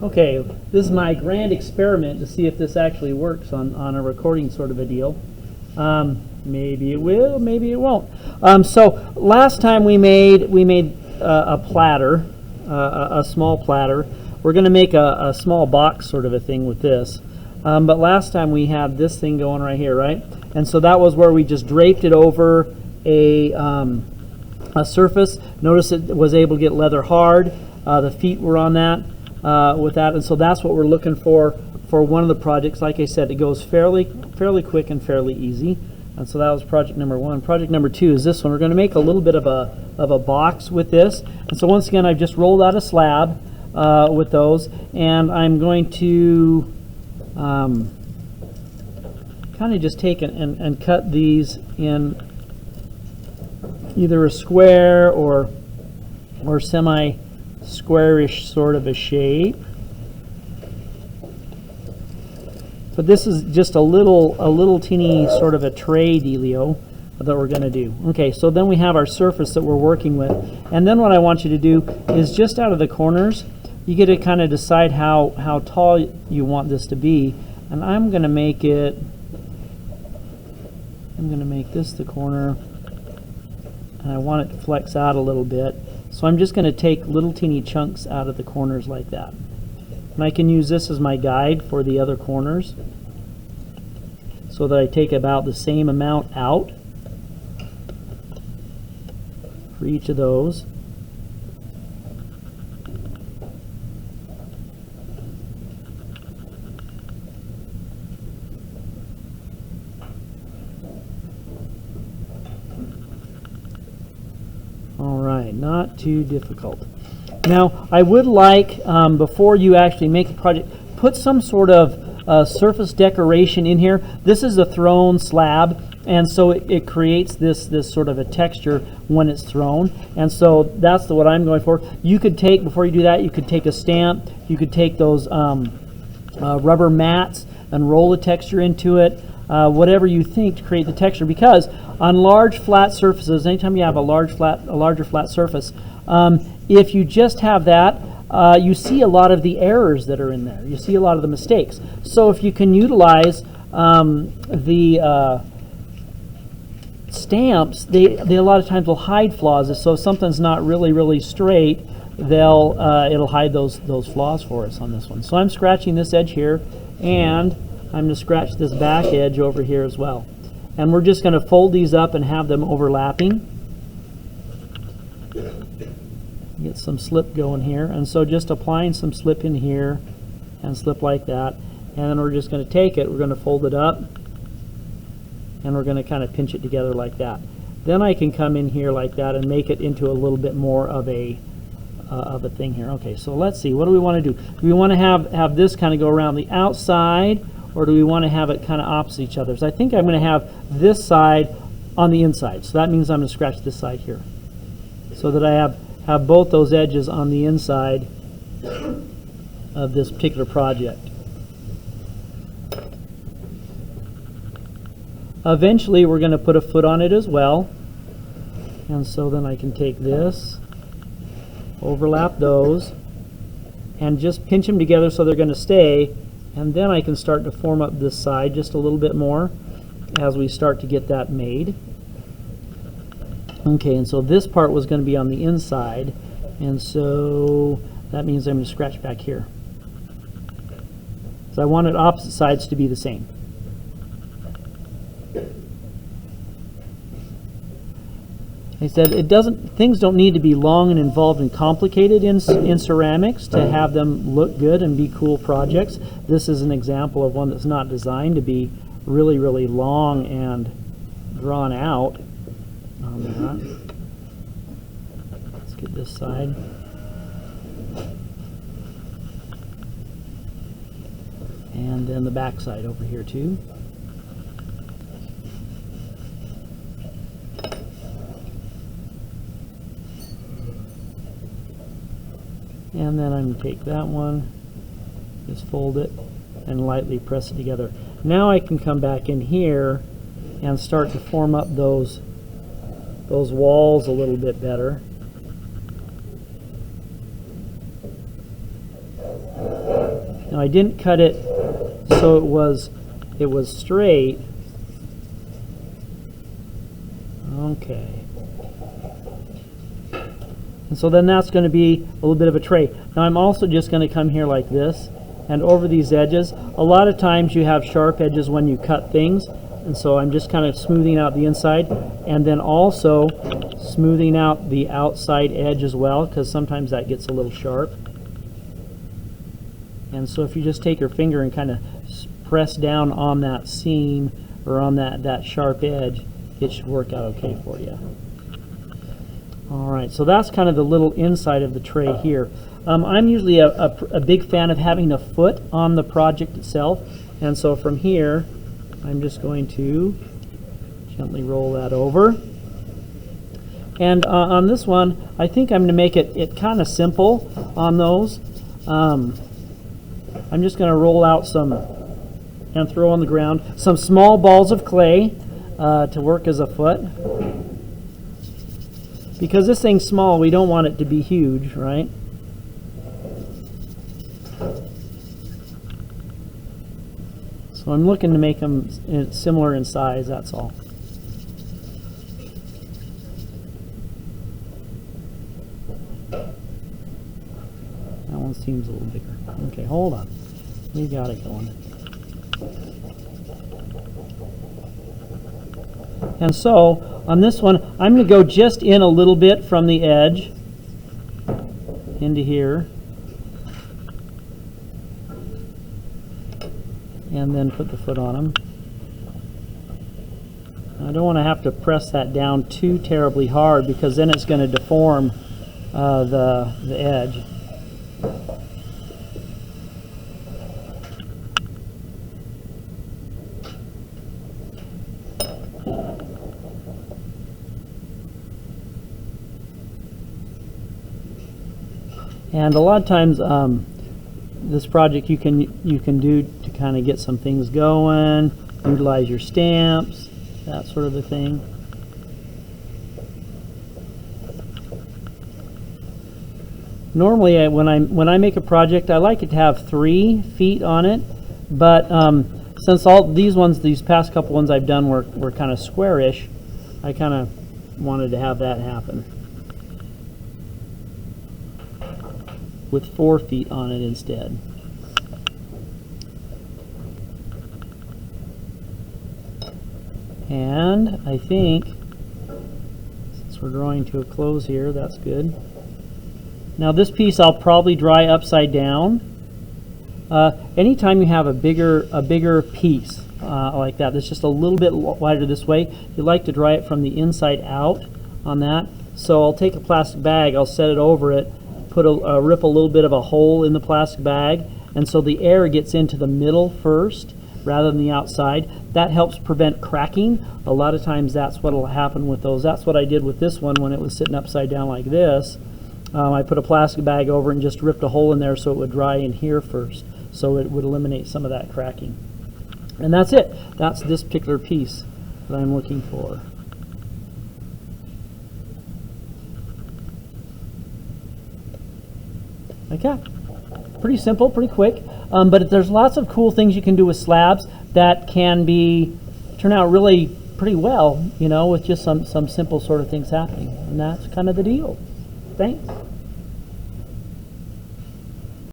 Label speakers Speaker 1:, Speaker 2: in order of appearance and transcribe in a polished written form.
Speaker 1: Okay, this is my grand experiment to see if this actually works on a recording sort of a deal. Maybe it will, maybe it won't. So last time we made a platter, a small platter. We're going to make a small box sort of a thing with this. But last time we had this thing going right here, right? And so that was where we just draped it over a surface. Notice it was able to get leather hard. The feet were on that with that, and so that's what we're looking for one of the projects. Like I said, it goes fairly quick and fairly easy. And so that was project number one. Project number two is this one. We're going to make a little bit of a box with this. And so once again, I've just rolled out a slab with those, and I'm going to kind of just take and cut these in either a square or semi-squarish sort of a shape. But this is just a little teeny sort of a tray dealio that we're going to do. Okay, so then we have our surface that we're working with. And then what I want you to do is just out of the corners, you get to kind of decide how tall you want this to be. And I'm going to make this the corner, and I want it to flex out a little bit. So I'm just going to take little teeny chunks out of the corners like that. And I can use this as my guide for the other corners so that I take about the same amount out for each of those. All right, not too difficult. Now, I would like, before you actually make the project, put some sort of surface decoration in here. This is a thrown slab, and so it creates this sort of a texture when it's thrown. And so that's what I'm going for. You could take, before you do that, you could take a stamp. You could take those rubber mats and roll the texture into it. Whatever you think to create the texture, because on large flat surfaces, anytime you have a larger flat surface, if you just have that, you see a lot of the errors that are in there. You see a lot of the mistakes. So if you can utilize the stamps, they a lot of times will hide flaws. So if something's not really straight, it'll hide those flaws for us on this one. So I'm scratching this edge here, and I'm going to scratch this back edge over here as well. And we're just going to fold these up and have them overlapping. Get some slip going here. And so just applying some slip in here and slip like that. And then we're just going to take it, we're going to fold it up, and we're going to kind of pinch it together like that. Then I can come in here like that and make it into a little bit more of a thing here. Okay, so let's see. What do we want to do? Do we want to have this kind of go around the outside, or do we want to have it kind of opposite each other? So I think I'm going to have this side on the inside. So that means I'm going to scratch this side here, so that I have both those edges on the inside of this particular project. Eventually we're going to put a foot on it as well. And so then I can take this, overlap those, and just pinch them together so they're going to stay. And then I can start to form up this side just a little bit more as we start to get that made. Okay, and so this part was going to be on the inside, and so that means I'm going to scratch back here. So I wanted opposite sides to be the same. I said things don't need to be long and involved and complicated in ceramics to have them look good and be cool projects. This is an example of one that's not designed to be really long and drawn out on that. Let's get this side. And then the back side over here too. And then I'm going to take that one, just fold it, and lightly press it together. Now I can come back in here and start to form up those walls a little bit better. Now I didn't cut it so it was straight. Okay. And so then that's going to be a little bit of a tray. Now I'm also just going to come here like this and over these edges. A lot of times you have sharp edges when you cut things, and so I'm just kind of smoothing out the inside and then also smoothing out the outside edge as well, because sometimes that gets a little sharp. And so if you just take your finger and kind of press down on that seam or on that sharp edge, it should work out okay for you. Alright, so that's kind of the little inside of the tray here. I'm usually a big fan of having a foot on the project itself, and so from here I'm just going to gently roll that over. And on this one, I think I'm going to make it kind of simple on those. I'm just going to roll out some and throw on the ground some small balls of clay to work as a foot. Because this thing's small, we don't want it to be huge, right? So I'm looking to make them similar in size, that's all. That one seems a little bigger. Okay, hold on. We got it going. And so on this one, I'm going to go just in a little bit from the edge into here, and then put the foot on them. I don't want to have to press that down too terribly hard, because then it's going to deform the edge. And a lot of times, this project you can do to kind of get some things going, utilize your stamps, that sort of a thing. Normally, when I make a project, I like it to have 3 feet on it, but since all these past couple ones I've done were kind of squarish, I kind of wanted to have that happen with 4 feet on it instead. And I think, since we're drawing to a close here, that's good. Now this piece I'll probably dry upside down. Anytime you have a bigger piece like that's just a little bit wider this way, you like to dry it from the inside out on that. So I'll take a plastic bag, I'll set it over it, rip a little bit of a hole in the plastic bag, and so the air gets into the middle first rather than the outside. That helps prevent cracking. A lot of times that's what will happen with those. That's what I did with this one when it was sitting upside down like this. I put a plastic bag over it and just ripped a hole in there so it would dry in here first, so it would eliminate some of that cracking. And that's it. That's this particular piece that I'm looking for. Okay, pretty simple, pretty quick, but there's lots of cool things you can do with slabs that can turn out really pretty well, you know, with just some simple sort of things happening, and that's kind of the deal. Thanks.